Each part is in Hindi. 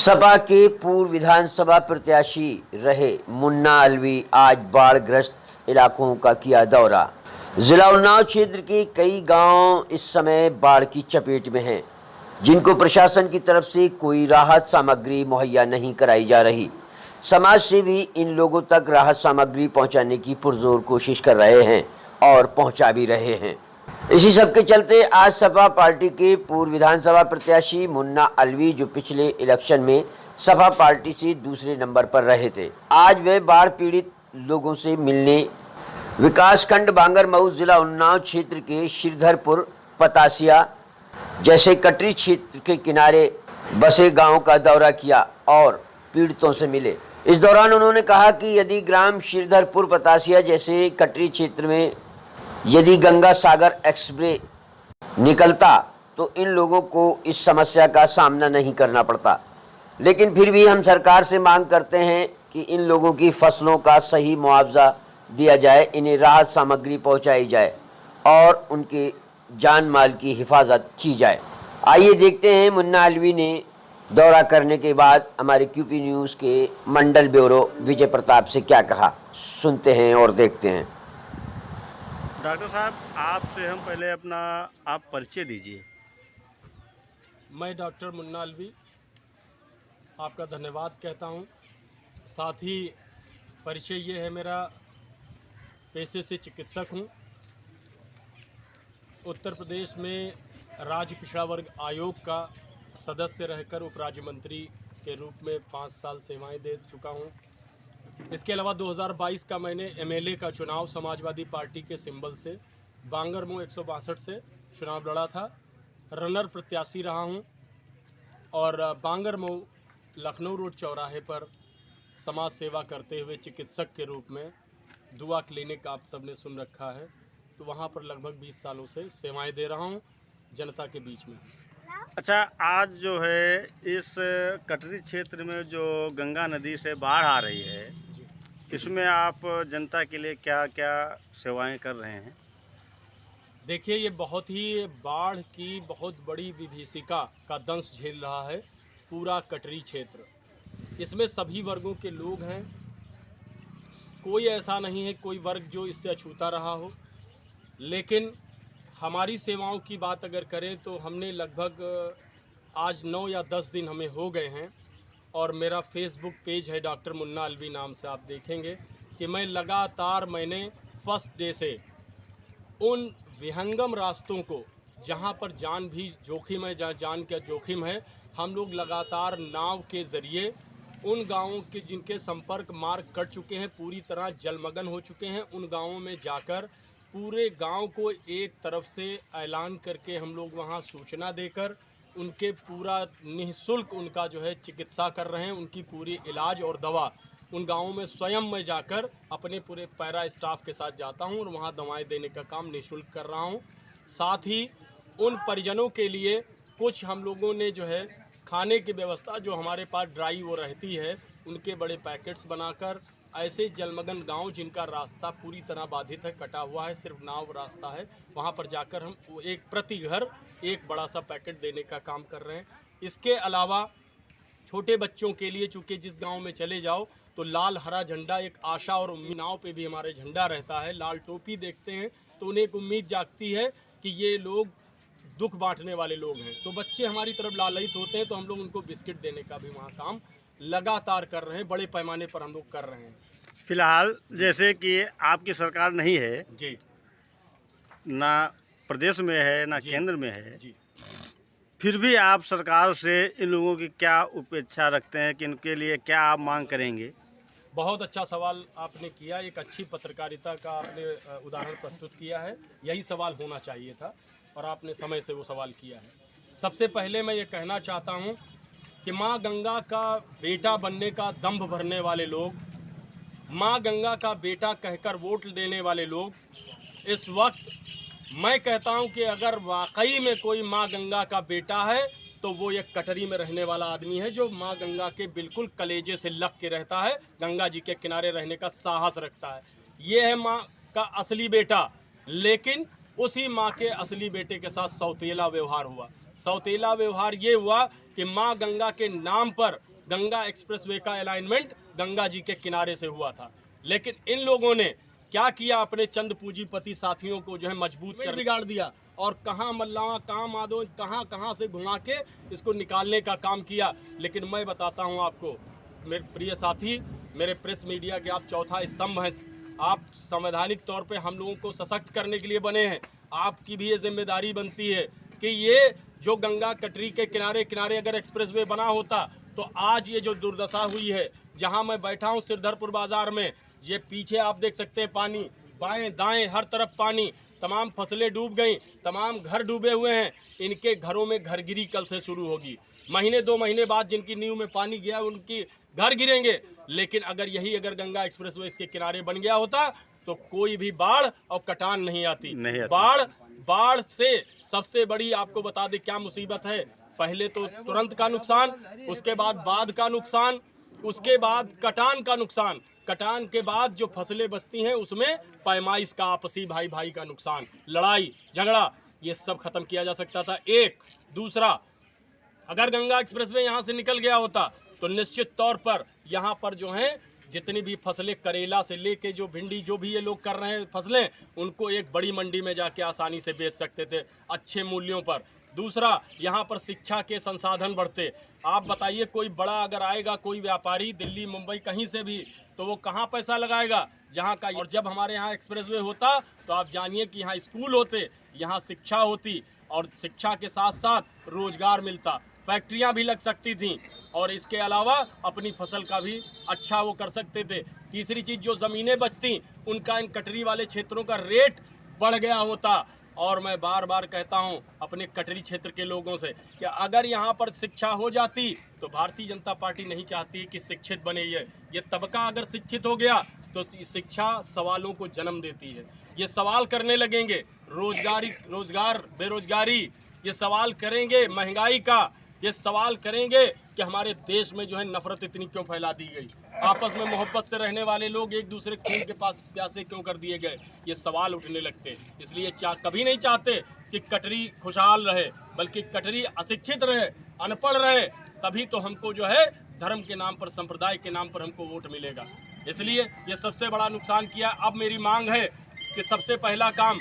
सपा के पूर्व विधानसभा प्रत्याशी रहे मुन्ना अलवी आज बाढ़ग्रस्त इलाकों का किया दौरा। जिला उन्नाव क्षेत्र के कई गांव इस समय बाढ़ की चपेट में हैं, जिनको प्रशासन की तरफ से कोई राहत सामग्री मुहैया नहीं कराई जा रही। समाज सेवी इन लोगों तक राहत सामग्री पहुंचाने की पुरजोर कोशिश कर रहे हैं और पहुंचा भी रहे हैं। इसी सब के चलते आज सपा पार्टी के पूर्व विधानसभा प्रत्याशी मुन्ना अलवी, जो पिछले इलेक्शन में सपा पार्टी से दूसरे नंबर पर रहे थे, आज वे बाढ़ पीड़ित लोगों से मिलने विकासखंड बांगरमऊ जिला उन्नाव क्षेत्र के श्रीधरपुर, पतासिया जैसे कटरी क्षेत्र के किनारे बसे गांव का दौरा किया और पीड़ितों से मिले। इस दौरान उन्होंने कहा कि यदि ग्राम श्रीधरपुर, पतासिया जैसे कटरी क्षेत्र में यदि गंगा सागर एक्सप्रेस निकलता तो इन लोगों को इस समस्या का सामना नहीं करना पड़ता। लेकिन फिर भी हम सरकार से मांग करते हैं कि इन लोगों की फसलों का सही मुआवजा दिया जाए, इन्हें राहत सामग्री पहुंचाई जाए और उनके जान माल की हिफाजत की जाए। आइए देखते हैं मुन्ना अलवी ने दौरा करने के बाद हमारे क्यूपी न्यूज़ के मंडल ब्यूरो विजय प्रताप से क्या कहा। सुनते हैं और देखते हैं। डॉक्टर साहब, आपसे हम पहले अपना आप परिचय दीजिए। मैं डॉक्टर मुन्ना अलवी आपका धन्यवाद कहता हूं। साथ ही परिचय ये है, मेरा पेशे से चिकित्सक हूं। उत्तर प्रदेश में राज्य पिछड़ा वर्ग आयोग का सदस्य रहकर उपराज्य मंत्री के रूप में 5 साल सेवाएं दे चुका हूं। इसके अलावा 2022 का मैंने एमएलए का चुनाव समाजवादी पार्टी के सिंबल से बांगरमऊ 162 से चुनाव लड़ा था। रनर प्रत्याशी रहा हूं और बांगरमऊ लखनऊ रोड चौराहे पर समाज सेवा करते हुए चिकित्सक के रूप में दुआ क्लिनिक आप सबने सुन रखा है, तो वहां पर लगभग 20 सालों से सेवाएं दे रहा हूं जनता के बीच में। अच्छा, आज जो है इस कटरी क्षेत्र में जो गंगा नदी से बाढ़ आ रही है, इसमें आप जनता के लिए क्या क्या सेवाएं कर रहे हैं? देखिए, ये बहुत ही बाढ़ की बहुत बड़ी विभीषिका का दंश झेल रहा है पूरा कटरी क्षेत्र। इसमें सभी वर्गों के लोग हैं, कोई ऐसा नहीं है कोई वर्ग जो इससे अछूता रहा हो। लेकिन हमारी सेवाओं की बात अगर करें तो हमने लगभग आज 9 या 10 दिन हमें हो गए हैं और मेरा फेसबुक पेज है डॉक्टर मुन्ना अलवी नाम से। आप देखेंगे कि मैं लगातार मैंने फर्स्ट डे से उन विहंगम रास्तों को, जहां पर जान भी जोखिम है, जहां जान का जोखिम है, हम लोग लगातार नाव के ज़रिए उन गांवों के जिनके संपर्क मार्ग कट चुके हैं, पूरी तरह जलमग्न हो चुके हैं, उन गांवों में जाकर पूरे गांव को एक तरफ से ऐलान करके हम लोग वहां सूचना देकर उनके पूरा निःशुल्क उनका जो है चिकित्सा कर रहे हैं। उनकी पूरी इलाज और दवा उन गांवों में स्वयं मैं जाकर अपने पूरे पैरा स्टाफ के साथ जाता हूं और वहां दवाएं देने का काम निःशुल्क कर रहा हूं। साथ ही उन परिजनों के लिए कुछ हम लोगों ने जो है खाने की व्यवस्था, जो हमारे पास ड्राई वो रहती है, उनके बड़े पैकेट्स बनाकर ऐसे जलमग्न गांव जिनका रास्ता पूरी तरह बाधित है, कटा हुआ है, सिर्फ नाव रास्ता है, वहां पर जाकर हम एक प्रति घर एक बड़ा सा पैकेट देने का काम कर रहे हैं। इसके अलावा छोटे बच्चों के लिए, चूँकि जिस गांव में चले जाओ तो लाल हरा झंडा, एक आशा और उम्मीद, नाव पे भी हमारे झंडा रहता है, लाल टोपी देखते हैं तो उन्हें एक उम्मीद जागती है कि ये लोग दुख बांटने वाले लोग हैं। तो बच्चे हमारी तरफ लालयित होते हैं तो हम लोग उनको बिस्किट देने का भी वहाँ काम लगातार कर रहे हैं, बड़े पैमाने पर हम लोग कर रहे हैं। फिलहाल जैसे कि आपकी सरकार नहीं है जी, ना प्रदेश में है ना केंद्र में है जी, फिर भी आप सरकार से इन लोगों की क्या अपेक्षा रखते हैं कि इनके लिए क्या आप मांग करेंगे? बहुत अच्छा सवाल आपने किया, एक अच्छी पत्रकारिता का आपने उदाहरण प्रस्तुत किया है। यही सवाल होना चाहिए था और आपने समय से वो सवाल किया है। सबसे पहले मैं ये कहना चाहता हूँ कि माँ गंगा का बेटा बनने का दंभ भरने वाले लोग, माँ गंगा का बेटा कहकर वोट देने वाले लोग, इस वक्त मैं कहता हूं कि अगर वाकई में कोई माँ गंगा का बेटा है तो वो एक कटरी में रहने वाला आदमी है, जो माँ गंगा के बिल्कुल कलेजे से लग के रहता है, गंगा जी के किनारे रहने का साहस रखता है। ये है माँ का असली बेटा। लेकिन उसी माँ के असली बेटे के साथ सौतेला व्यवहार हुआ। सौतेला व्यवहार ये हुआ कि माँ गंगा के नाम पर गंगा एक्सप्रेसवे का अलाइनमेंट गंगा जी के किनारे से हुआ था। लेकिन इन लोगों ने क्या किया, अपने चंद पूंजीपति साथियों को जो है मजबूत कर बिगाड़ दिया और कहाँ मल्लावा, कहाँ माधो, कहाँ से घुमा के इसको निकालने का काम किया। लेकिन मैं बताता हूँ आपको मेरे प्रिय साथी, मेरे प्रेस मीडिया के आप चौथा स्तंभ हैं। आप संवैधानिक तौर पे हम लोगों को सशक्त करने के लिए बने हैं। आपकी भी ये जिम्मेदारी बनती है कि ये जो गंगा कटरी के किनारे किनारे अगर एक्सप्रेसवे बना होता तो आज ये जो दुर्दशा हुई है, जहां मैं बैठा हूं सिरधरपुर बाजार में, ये पीछे आप देख सकते हैं पानी, बाएं दाएं हर तरफ पानी, तमाम फसलें डूब गई, तमाम घर डूबे हुए हैं। इनके घरों में घरगिरी कल से शुरू होगी। महीने 2 महीने बाद जिनकी नींव में पानी गया उनकी घर गिरेंगे। लेकिन अगर गंगा एक्सप्रेसवे इसके किनारे बन गया होता तो कोई भी बाढ़ और कटान नहीं आती। बाढ़ से सबसे बड़ी आपको बता दें क्या मुसीबत है। पहले तो तुरंत का नुकसान, उसके बाद का नुकसान, उसके बाद कटान का नुकसान, कटान के बाद जो फसलें बचती हैं उसमें पैमाइश का, आपसी भाई भाई का नुकसान, लड़ाई झगड़ा, ये सब खत्म किया जा सकता था। एक दूसरा, अगर गंगा एक्सप्रेसवे यहाँ से निकल गया होता तो निश्चित तौर पर यहाँ पर जो है जितनी भी फसलें, करेला से लेके जो भिंडी, जो भी ये लोग कर रहे हैं फसलें, उनको एक बड़ी मंडी में जाके आसानी से बेच सकते थे अच्छे मूल्यों पर। दूसरा, यहाँ पर शिक्षा के संसाधन बढ़ते। आप बताइए, कोई बड़ा अगर आएगा, कोई व्यापारी दिल्ली मुंबई कहीं से भी, तो वो कहाँ पैसा लगाएगा, जहाँ का। और जब हमारे यहाँ एक्सप्रेसवे होता तो आप जानिए कि यहाँ स्कूल होते, यहाँ शिक्षा होती, और शिक्षा के साथ साथ रोजगार मिलता, फैक्ट्रियाँ भी लग सकती थीं, और इसके अलावा अपनी फसल का भी अच्छा वो कर सकते थे। तीसरी चीज़, जो ज़मीनें बचती उनका इन कटरी वाले क्षेत्रों का रेट बढ़ गया होता। और मैं बार बार कहता हूं अपने कटरी क्षेत्र के लोगों से कि अगर यहां पर शिक्षा हो जाती तो भारतीय जनता पार्टी नहीं चाहती कि शिक्षित बने। ये तबका अगर शिक्षित हो गया तो शिक्षा सवालों को जन्म देती है। ये सवाल करने लगेंगे रोजगार बेरोजगारी, ये सवाल करेंगे महंगाई का, ये सवाल करेंगे कि हमारे देश में जो है नफरत इतनी क्यों फैला दी गई, आपस में मोहब्बत से रहने वाले लोग एक दूसरे खून के पास प्यासे क्यों कर दिए गए, ये सवाल उठने लगते। इसलिए कभी नहीं चाहते कि कटरी खुशहाल रहे, बल्कि कटरी अशिक्षित रहे, अनपढ़ रहे, तभी तो हमको जो है धर्म के नाम पर, संप्रदाय के नाम पर हमको वोट मिलेगा। इसलिए ये सबसे बड़ा नुकसान किया। अब मेरी मांग है कि सबसे पहला काम,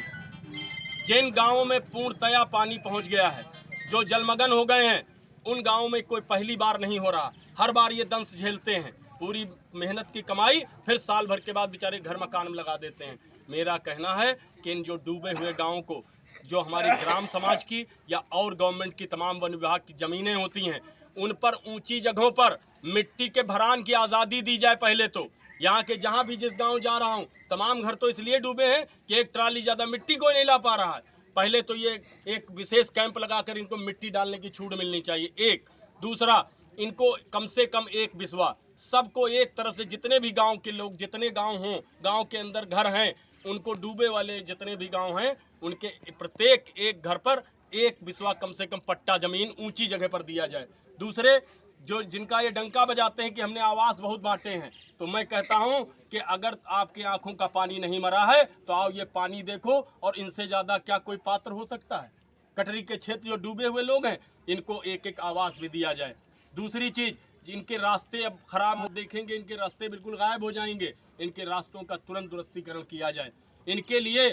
जिन गाँवों में पूर्णतया पानी पहुँच गया है, जो जलमग्न हो गए हैं, उन गाँवों में कोई पहली बार नहीं हो रहा, हर बार ये दंश झेलते हैं। पूरी मेहनत की कमाई फिर साल भर के बाद बेचारे घर मकान में लगा देते हैं। मेरा कहना है कि इन जो डूबे हुए गाँवों को, जो हमारी ग्राम समाज की या और गवर्नमेंट की तमाम वन विभाग की ज़मीनें होती हैं, उन पर ऊंची जगहों पर मिट्टी के भरान की आज़ादी दी जाए। पहले तो यहाँ के जहाँ भी जिस गाँव जा रहा हूँ, तमाम घर तो इसलिए डूबे हैं कि एक ट्राली ज़्यादा मिट्टी कोई नहीं ला पा रहा है। पहले तो ये एक विशेष कैंप लगाकर इनको मिट्टी डालने की छूट मिलनी चाहिए। एक दूसरा, इनको कम से कम एक बिस्वा, सबको एक तरफ से, जितने भी गांव के लोग, जितने गांव हों, गांव के अंदर घर हैं, उनको डूबे वाले जितने भी गांव हैं, उनके प्रत्येक एक घर पर एक बिस्वा कम से कम पट्टा ज़मीन ऊंची जगह पर दिया जाए। दूसरे, जो जिनका ये डंका बजाते हैं कि हमने आवास बहुत बांटे हैं, तो मैं कहता हूं कि अगर आपकी आंखों का पानी नहीं मरा है तो आओ ये पानी देखो, और इनसे ज़्यादा क्या कोई पात्र हो सकता है। कटरी के क्षेत्र जो डूबे हुए लोग हैं, इनको एक एक आवास भी दिया जाए। दूसरी चीज़, जिनके रास्ते अब खराब हो, देखेंगे इनके रास्ते बिल्कुल गायब हो जाएंगे, इनके रास्तों का तुरंत दुरुस्तीकरण किया जाए। इनके लिए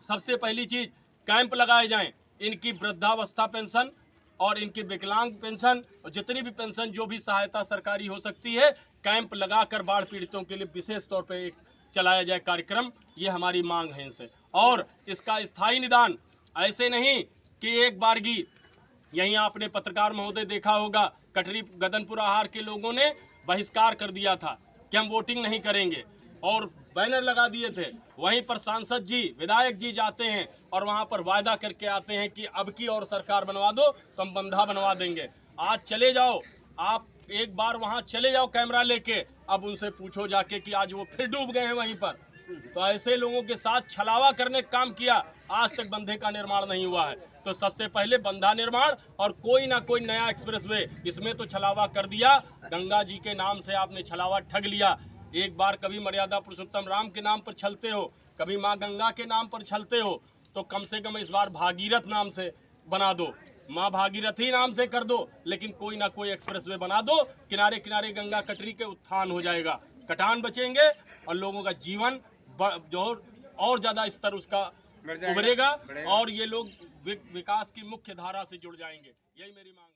सबसे पहली चीज़, कैंप लगाए जाएं। इनकी वृद्धावस्था पेंशन और इनकी विकलांग पेंशन और जितनी भी पेंशन, जो भी सहायता सरकारी हो सकती है, कैंप लगाकर बाढ़ पीड़ितों के लिए विशेष तौर पर एक चलाया जाए कार्यक्रम। ये हमारी मांग है इनसे। और इसका स्थायी निदान, ऐसे नहीं कि एक बारगी, यहीं आपने पत्रकार महोदय देखा होगा, कटरी गदनपुर आहार के लोगों ने बहिष्कार कर दिया था कि हम वोटिंग नहीं करेंगे, और बैनर लगा दिए थे। वहीं पर सांसद जी, विधायक जी जाते हैं और वहां पर वायदा करके आते हैं कि अब की और सरकार बनवा दो तो हम बंधा बनवा देंगे। आज चले जाओ, आप एक बार वहां चले जाओ कैमरा लेके, अब उनसे पूछो जाके कि आज वो फिर डूब गए हैं वहीं पर। तो ऐसे लोगों के साथ छलावा करने का काम किया, आज तक बंधे का निर्माण नहीं हुआ है। तो सबसे पहले बंधा निर्माण और कोई ना कोई नया एक्सप्रेसवे, इसमें तो छलावा कर दिया, गंगा जी के नाम से आपने छलावा ठग लिया। एक बार कभी मर्यादा पुरुषोत्तम राम के नाम पर छलते हो, कभी माँ गंगा के नाम पर छलते हो, तो कम से कम इस बार भागीरथ नाम से बना दो। माँ भागीरथी नाम से कर दो, लेकिन कोई ना कोई एक्सप्रेसवे बना दो, किनारे किनारे गंगा कटरी के उत्थान हो जाएगा, कटान बचेंगे और लोगों का जीवन जो और ज़्यादा स्तर उसका उभरेगा और ये लोग विकास की मुख्य धारा से जुड़ जाएंगे। यही मेरी मांग है।